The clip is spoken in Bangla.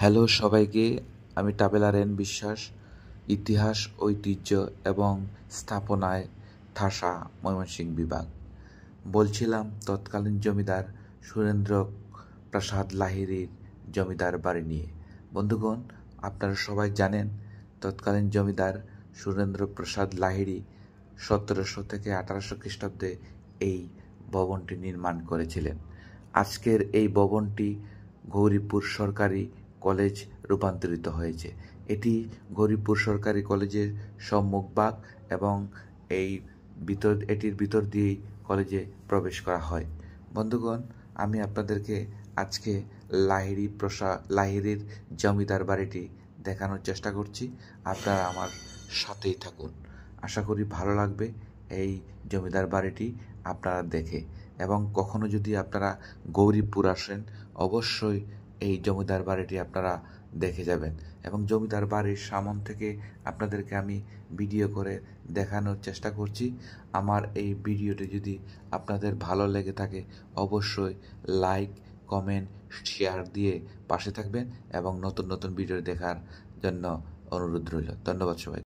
হ্যালো সবাইকে, আমি ট্রাভেলার এন বিশ্বাস। ইতিহাস, ঐতিহ্য এবং স্থাপনায় ঠাসা ময়মনসিংহ বিভাগ। বলছিলাম তৎকালীন জমিদার সুরেন্দ্র প্রসাদ লাহিড়ীর জমিদার বাড়ি নিয়ে। বন্ধুগণ, আপনারা সবাই জানেন তৎকালীন জমিদার সুরেন্দ্র প্রসাদ লাহিড়ী 1700 থেকে 1800 খ্রিস্টাব্দে এই ভবনটি নির্মাণ করেছিলেন। আজকের এই ভবনটি গৌরীপুর সরকারি কলেজ রূপান্তরিত হয়েছে। এটি গৌরীপুর সরকারি কলেজের সম্মুখভাগ এবং এটির ভিতর দিয়েই কলেজে প্রবেশ করা হয়। বন্ধুগণ, আমি আপনাদেরকে আজকে লাহিড়ীর জমিদার বাড়িটি দেখানোর চেষ্টা করছি। আপনারা আমার সাথেই থাকুন। আশা করি ভালো লাগবে এই জমিদার বাড়িটি আপনারা দেখে। এবং কখনো যদি আপনারা গৌরীপুর আসেন, অবশ্যই এই জমিদার বাড়িটি আপনারা দেখে যাবেন। এবং জমিদার বাড়ির সামন থেকে আপনাদেরকে আমি ভিডিও করে দেখানোর চেষ্টা করছি। আমার এই ভিডিওটি যদি আপনাদের ভালো লেগে থাকে, অবশ্যই লাইক, কমেন্ট, শেয়ার দিয়ে পাশে থাকবেন এবং নতুন নতুন ভিডিও দেখার জন্য অনুরোধ রইল। ধন্যবাদ সবাই।